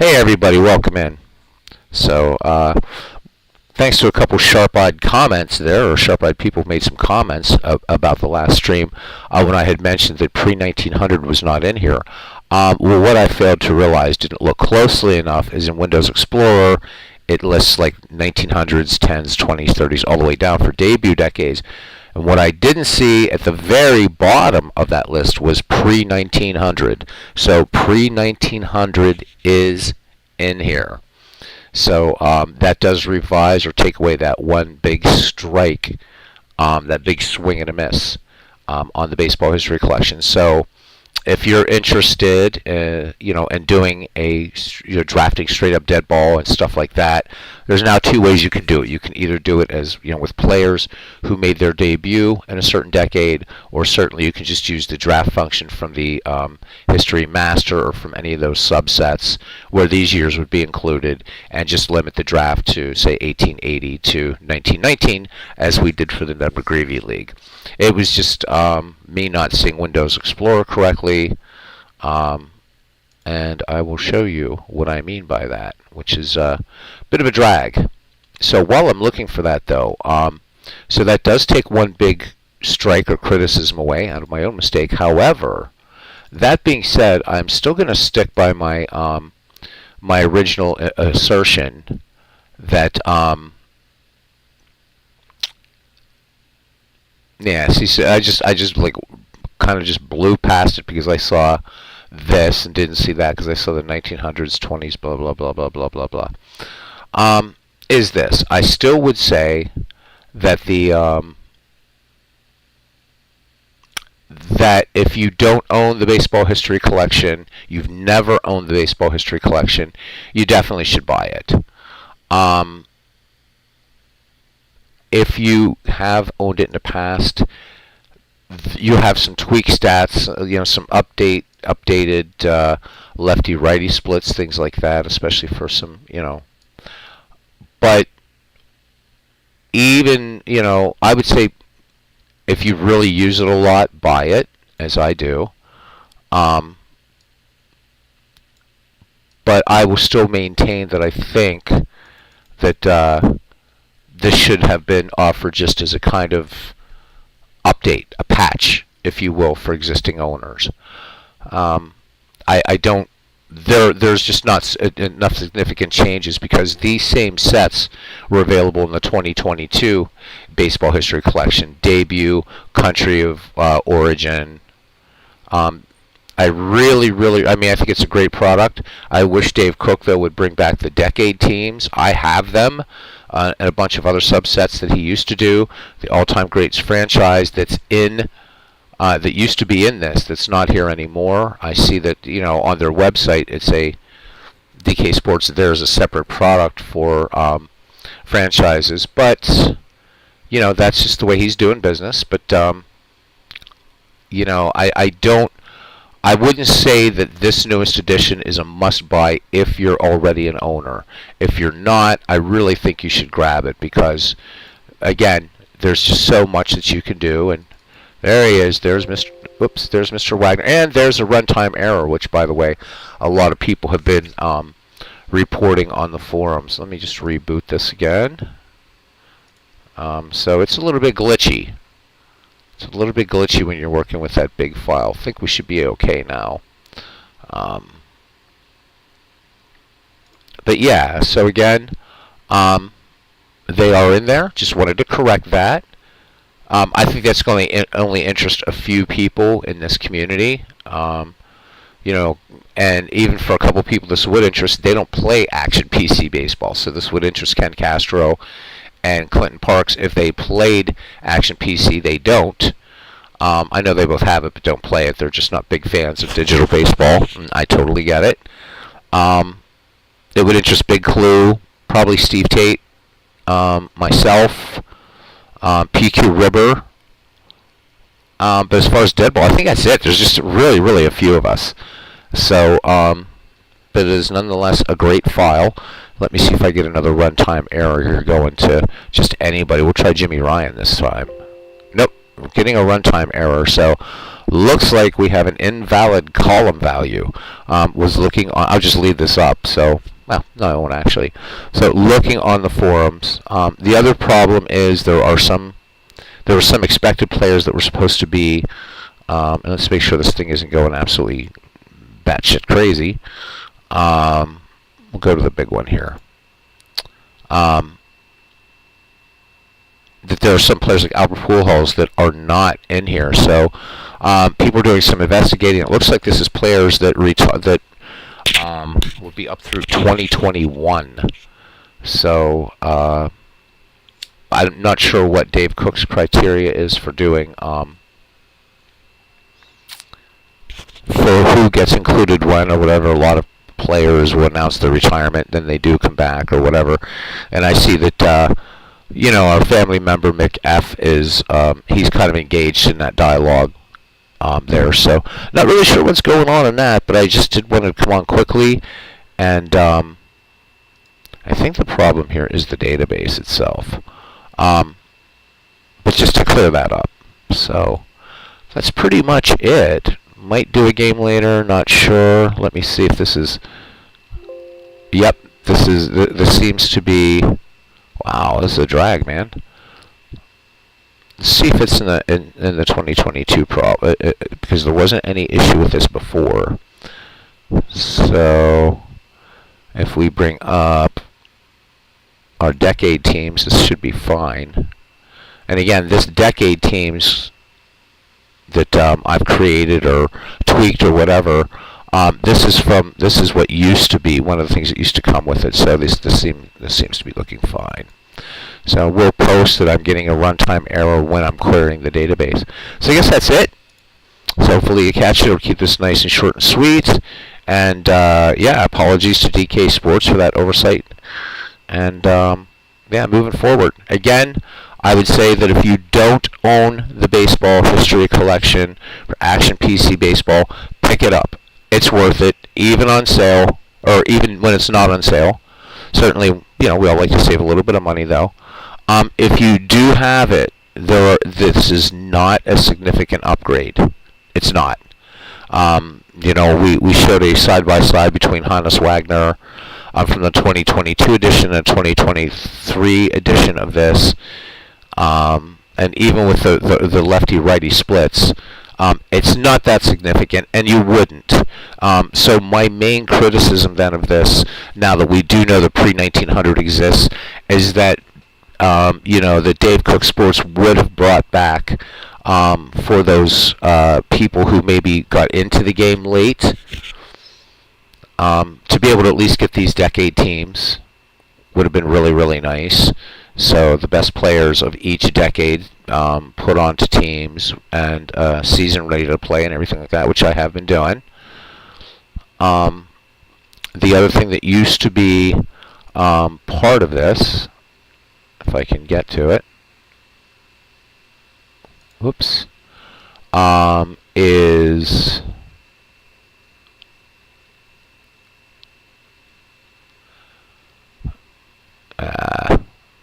Hey everybody, welcome in. So, thanks to a couple sharp-eyed comments there, or sharp-eyed people made some comments about the last stream when I had mentioned that Pre-1900 was not in here. Well, what I failed to realize, didn't look closely enough, is in Windows Explorer, it lists like 1900s, 10s, 20s, 30s, all the way down for debut decades. And what I didn't see at the very bottom of that list was pre-1900. So pre-1900 is in here. So that does revise or take away that one big strike, that big swing and a miss on the baseball history collection. So if you're interested, in doing drafting straight up dead ball and stuff like that, there's now two ways you can do it. You can either do it as with players who made their debut in a certain decade, or certainly you can just use the draft function from the History Master or from any of those subsets where these years would be included, and just limit the draft to say 1880 to 1919, as we did for the Ned McGreevy League. It was just me not seeing Windows Explorer correctly, and I will show you what I mean by that, which is a bit of a drag. So while I'm looking for that, though, so that does take one big strike or criticism away out of my own mistake. However, that being said, I'm still going to stick by my my original assertion that yeah, see, I just like kind of just blew past it because I saw this and didn't see that because I saw the 1900s, 20s, blah blah blah blah blah blah blah. Is this? I still would say that that if you don't own the baseball history collection, you've never owned the baseball history collection, you definitely should buy it. If you have owned it in the past, you have some tweak stats, some updated lefty-righty splits, things like that, especially for some, But even, I would say if you really use it a lot, buy it, as I do. But I will still maintain that I think that this should have been offered just as a kind of update, a patch, if you will, for existing owners. I don't. There's just not enough significant changes because these same sets were available in the 2022 Baseball History Collection, debut, country of origin. I really, I think it's a great product. I wish Dave Cook, though, would bring back the decade teams. I have them, and a bunch of other subsets that he used to do. The All-Time Greats franchise that's in, that used to be in this, that's not here anymore. I see that, on their website, it's a DK Sports. There's a separate product for franchises, but that's just the way he's doing business. But I wouldn't say that this newest edition is a must-buy if you're already an owner. If you're not, I really think you should grab it because, again, there's just so much that you can do. And there he is. There's Mr. Wagner. And there's a runtime error, which, by the way, a lot of people have been reporting on the forums. Let me just reboot this again. So it's a little bit glitchy. It's a little bit glitchy when you're working with that big file. I think we should be okay now. But yeah, so again, they are in there. Just wanted to correct that. I think that's going to only interest a few people in this community. And even for a couple people this would interest, they don't play Action PC baseball. So this would interest Ken Castro and Clinton Parks. If they played Action PC, they don't. I know they both have it, but don't play it. They're just not big fans of digital baseball. I totally get it. It would interest Big Clue, probably Steve Tate, myself, PQ Ribber. But as far as dead ball, I think that's it. There's just really, really a few of us. So, but it is nonetheless a great file. Let me see if I get another runtime error here going to just anybody. We'll try Jimmy Ryan this time. Nope, we're getting a runtime error. So looks like we have an invalid column value. Was looking on. I'll just leave this up. So, well, no, I won't actually. So, looking on the forums, the other problem is there were some expected players that were supposed to be. And let's make sure this thing isn't going absolutely batshit crazy. We'll go to the big one here. That there are some players like Albert Pujols that are not in here. So people are doing some investigating. It looks like this is players that will be up through 2021. So I'm not sure what Dave Cook's criteria is for doing for who gets included when or whatever. A lot of players will announce their retirement, then they do come back or whatever. And I see that our family member Mick F is he's kind of engaged in that dialogue there. So not really sure what's going on in that, but I just did want to come on quickly. And I think the problem here is the database itself. But just to clear that up. So that's pretty much it. Might do a game later, not sure. Let me see if this is. Yep, this seems to be. Wow, this is a drag, man. Let's see if it's in the 2022 because there wasn't any issue with this before. So if we bring up our decade teams, this should be fine. And again, this decade teams that I've created or tweaked or whatever. This is what used to be one of the things that used to come with it. So this seems to be looking fine. So we'll post that I'm getting a runtime error when I'm querying the database. So I guess that's it. So hopefully you catch it. We'll keep this nice and short and sweet. And yeah, apologies to DK Sports for that oversight. And yeah, moving forward. Again, I would say that if you don't own the Baseball History Collection for Action PC Baseball, pick it up. It's worth it, even on sale, or even when it's not on sale. Certainly, we all like to save a little bit of money, though. If you do have it, this is not a significant upgrade. It's not. We showed a side-by-side between Hannes Wagner from the 2022 edition and 2023 edition of this. And even with the lefty-righty splits, it's not that significant, and you wouldn't. So my main criticism then of this, now that we do know the Pre-1900 exists, is that that Dave Cook Sports would have brought back for those people who maybe got into the game late, to be able to at least get these decade teams would have been really, really nice. So the best players of each decade put onto teams and season ready to play and everything like that, which I have been doing. The other thing that used to be part of this, if I can get to it, whoops, is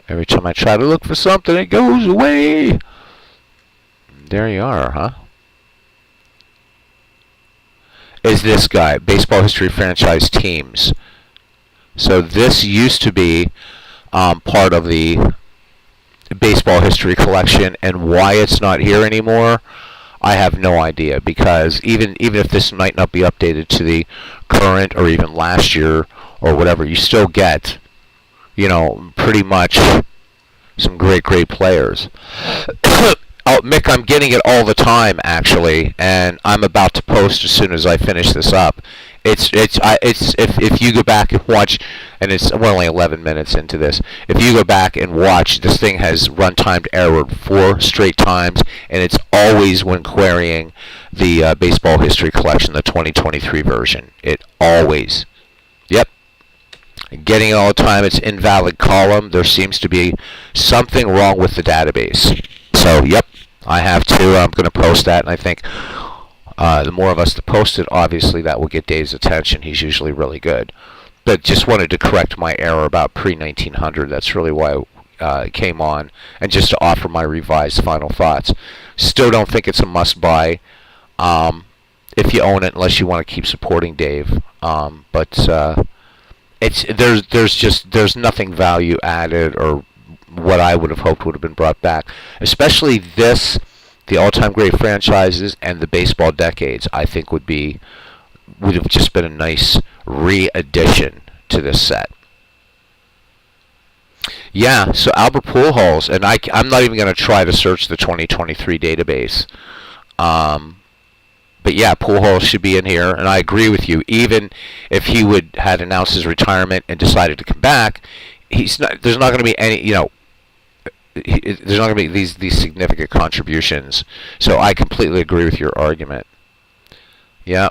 every time I try to look for something, it goes away. There you are, huh? Is this guy, Baseball History Franchise Teams. So this used to be part of the Baseball History Collection, and why it's not here anymore, I have no idea, because even if this might not be updated to the current or even last year or whatever, you still get pretty much some great players. Oh, Mick, I'm getting it all the time, actually, and I'm about to post as soon as I finish this up. If you go back and watch, and we're only 11 minutes into this. If you go back and watch, this thing has runtime errored 4 straight times, and it's always when querying the Baseball History Collection, the 2023 version. It always. Yep. Getting it all the time. It's invalid column. There seems to be something wrong with the database. So, yep, I have to. I'm going to post that, and I think the more of us that post it, obviously that will get Dave's attention. He's usually really good. But just wanted to correct my error about Pre-1900. That's really why it came on, and just to offer my revised final thoughts. Still don't think it's a must-buy. if you own it, unless you want to keep supporting Dave. But there's nothing value added or what I would have hoped would have been brought back, especially the all-time great franchises and the baseball decades. I think would have just been a nice re-addition to this set. Yeah, so Albert Pujols, and I'm not even going to try to search the 2023 database. But yeah, Pujols should be in here, and I agree with you. Even if he had announced his retirement and decided to come back, there's not going to be any, there's not going to be these significant contributions. So I completely agree with your argument. Yeah.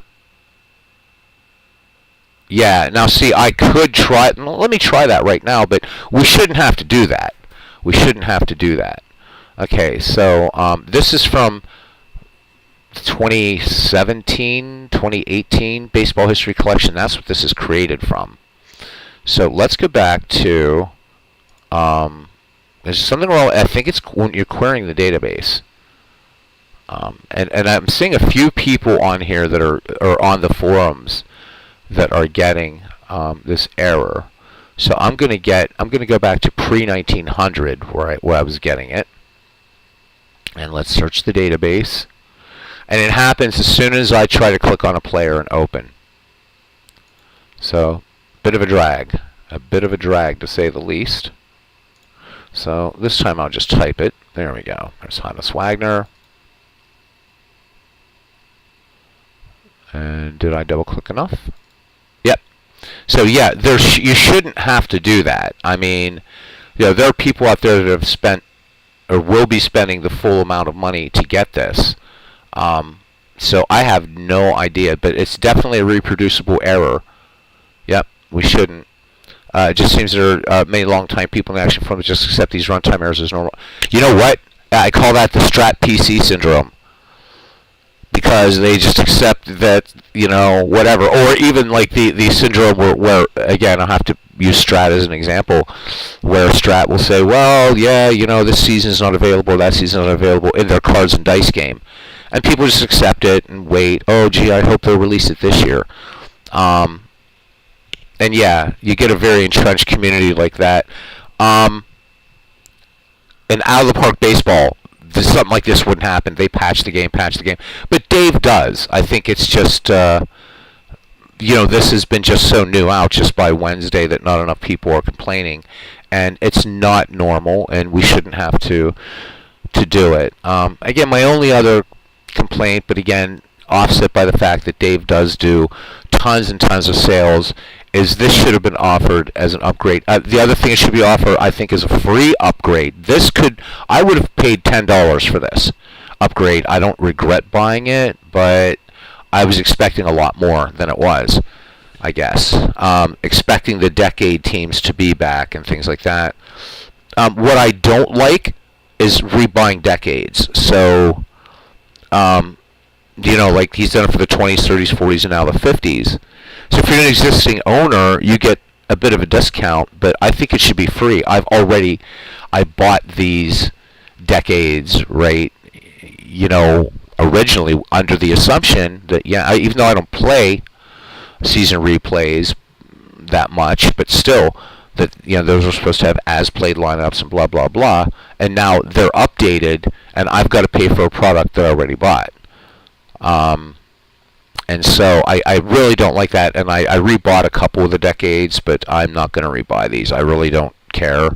Yeah, now see, I could try, let me try that right now, but we shouldn't have to do that. We shouldn't have to do that. Okay, so this is from 2017, 2018 Baseball History Collection. That's what this is created from. So let's go back to, there's something wrong, I think it's when you're querying the database. And I'm seeing a few people on here that are on the forums that are getting this error. So I'm going to go back to pre-1900 where I was getting it. And let's search the database. And it happens as soon as I try to click on a player and open. So, a bit of a drag to say the least. So this time I'll just type it. There we go. There's Hannes Wagner. And did I double click enough? Yep. So yeah, you shouldn't have to do that. I mean, there are people out there that have spent or will be spending the full amount of money to get this. So I have no idea, but it's definitely a reproducible error. Yep, we shouldn't. It just seems there are many long-time people in the action forum that just accept these runtime errors as normal. You know what? I call that the Strat PC syndrome. Because they just accept that, whatever. Or even like the syndrome where again, I'll have to use Strat as an example, where Strat will say, well, yeah, this season's not available, that season's not available in their cards and dice game. And people just accept it and wait. Oh, gee, I hope they'll release it this year. And yeah, you get a very entrenched community like that. And out of the park baseball, something like this wouldn't happen. They patch the game. But Dave does. I think it's just, this has been just so new out just by Wednesday that not enough people are complaining. And it's not normal, and we shouldn't have to do it. Again, my only other complaint, but again, offset by the fact that Dave does do tons and tons of sales, is this should have been offered as an upgrade. The other thing it should be offered, I think, is a free upgrade. I would have paid $10 for this upgrade. I don't regret buying it, but I was expecting a lot more than it was, I guess. Expecting the decade teams to be back and things like that. What I don't like is rebuying decades. So, like he's done it for the 20s, 30s, 40s, and now the 50s. So if you're an existing owner, you get a bit of a discount, but I think it should be free. I bought these decades, right, originally under the assumption that, even though I don't play season replays that much, but still, that, those are supposed to have as-played lineups and blah, blah, blah, and now they're updated, and I've got to pay for a product that I already bought. And so I really don't like that, and I rebought a couple of the decades, but I'm not going to rebuy these. I really don't care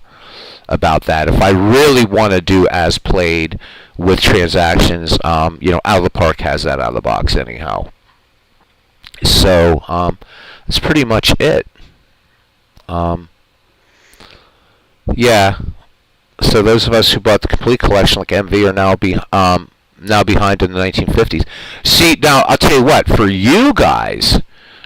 about that. If I really want to do as played with transactions, Out of the Park has that out of the box anyhow. So that's pretty much it. Yeah. So those of us who bought the complete collection, like MV, are now behind in the 1950s. See, now I'll tell you what, for you guys,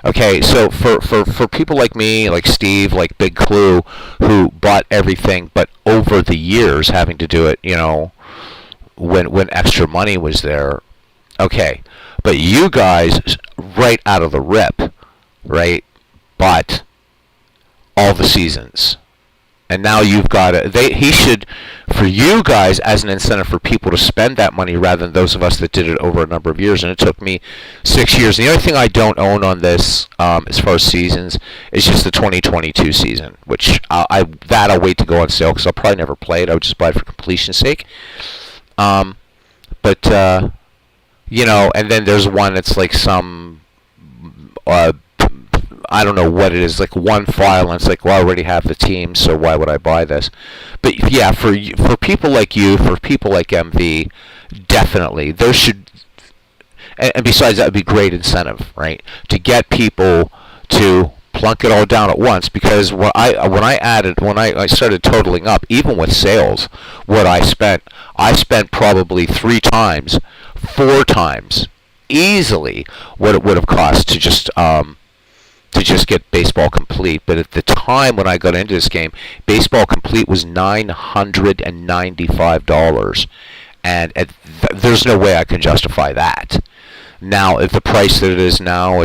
okay, so for people like me, like Steve, like Big Clue, who bought everything, but over the years having to do it, when extra money was there, okay, but you guys, right out of the rip, right, bought all the seasons. And now you've got to, he should, for you guys, as an incentive for people to spend that money rather than those of us that did it over a number of years. And it took me 6 years. And the only thing I don't own on this, as far as seasons, is just the 2022 season, which I'll wait to go on sale because I'll probably never play it. I would just buy it for completion's sake. But you know, and then there's one that's like some, I don't know what it is, like one file, and it's like, well, I already have the team, so why would I buy this? But yeah, for people like you, for people like MV, definitely there should, and besides that would be great incentive, right, to get people to plunk it all down at once. Because when I started totaling up, even with sales, what I spent probably 3 times, 4 times easily what it would have cost to just get Baseball Complete. But at the time when I got into this game, Baseball Complete was $995, and there's no way I can justify that. Now, at the price that it is now,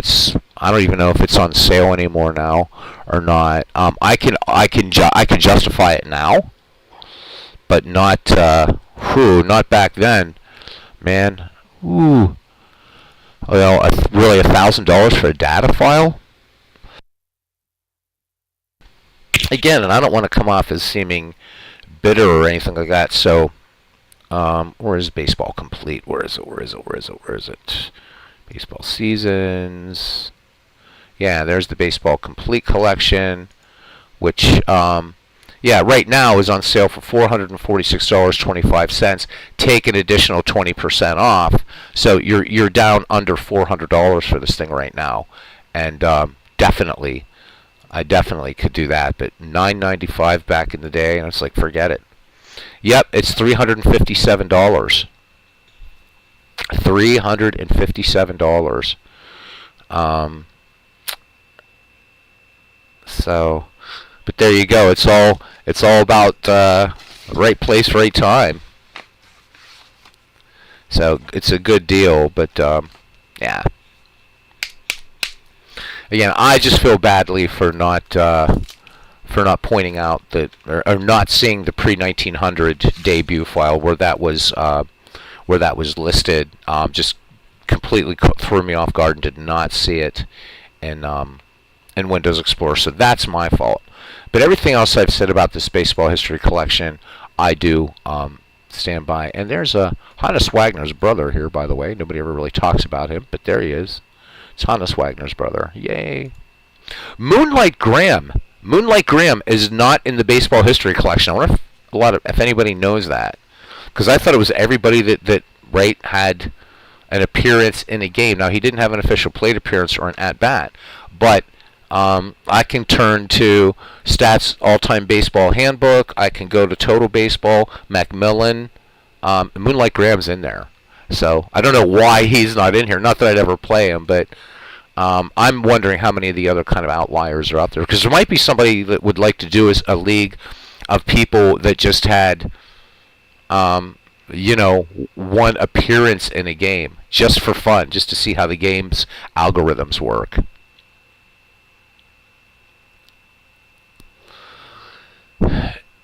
I don't even know if it's on sale anymore now or not. I can justify it now, but not back then, man. Ooh, well, really $1,000 for a data file? Again, and I don't want to come off as seeming bitter or anything like that. So, where is Baseball Complete? Where is it? Baseball Seasons. Yeah, there's the Baseball Complete collection, which, yeah, right now is on sale for $446.25. Take an additional 20% off, so you're down under $400 for this thing right now, and definitely. I definitely could do that, but $9.95 back in the day, and it's like, forget it. Yep, it's $357. $357. So, but there you go. It's all about right place, right time. So it's a good deal, but yeah. Again, I just feel badly for not pointing out that, or not seeing the pre-1900 debut file where that was listed. Just completely threw me off guard and did not see it in Windows Explorer. So that's my fault. But everything else I've said about this baseball history collection, I do stand by. And there's Hannes Wagner's brother here, by the way. Nobody ever really talks about him, but there he is. It's Hannes Wagner's brother. Yay. Moonlight Graham. Moonlight Graham is not in the baseball history collection. I wonder if anybody knows that, because I thought it was everybody that had an appearance in a game. Now, he didn't have an official plate appearance or an at bat, but I can turn to Stats All-Time Baseball Handbook. I can go to Total Baseball, Macmillan. Moonlight Graham's in there. So I don't know why he's not in here. Not that I'd ever play him, but I'm wondering how many of the other kind of outliers are out there. Because there might be somebody that would like to do a league of people that just had, one appearance in a game, just for fun, just to see how the game's algorithms work.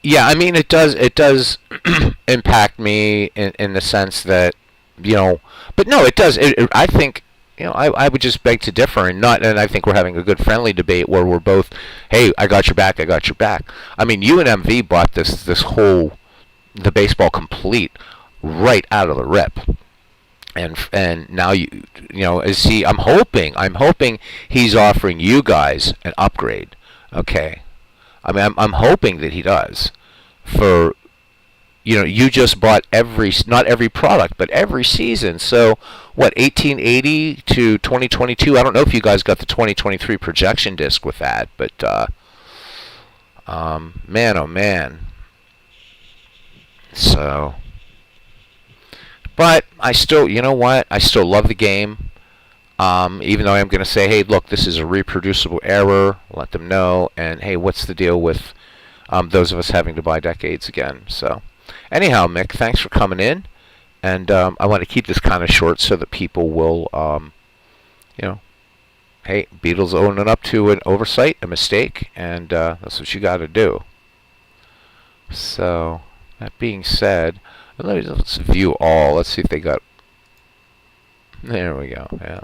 Yeah, I mean, it does impact me in the sense that, but no, it does. I think, I would just beg to differ, and I think we're having a good friendly debate where we're both, hey, I got your back, I got your back. I mean, you and MV bought the Baseball Complete right out of the rip, and now I'm hoping he's offering you guys an upgrade. Okay, I mean, I'm hoping that he does. For you just bought not every product, but every season. So, what, 1880 to 2022? I don't know if you guys got the 2023 projection disc with that, but man, oh man. So, but I still, you know what? I still love the game. Even though I'm going to say, hey, look, this is a reproducible error. Let them know. And hey, what's the deal with those of us having to buy decades again? So. Anyhow, Mick, thanks for coming in, and I want to keep this kind of short so that people will, hey, Beatles owning up to an oversight, a mistake, and that's what you got to do. So, that being said, let's view all. Let's see if they got... There we go. Yeah.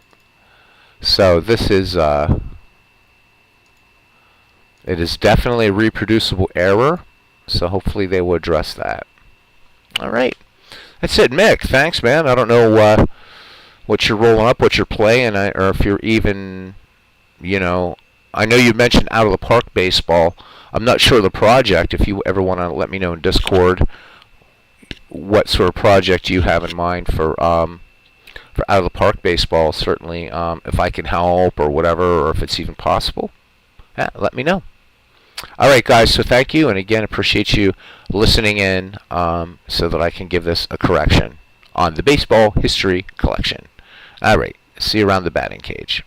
So this is... it is definitely a reproducible error. So hopefully they will address that. All right. That's it, Mick. Thanks, man. I don't know what you're rolling up, what you're playing, or if you're even, I know you mentioned Out of the Park Baseball. I'm not sure of the project. If you ever want to let me know in Discord what sort of project you have in mind for Out of the Park Baseball, certainly if I can help or whatever, or if it's even possible, yeah, let me know. All right, guys, so thank you, and again, appreciate you listening in so that I can give this a correction on the Baseball History Collection. All right, see you around the batting cage.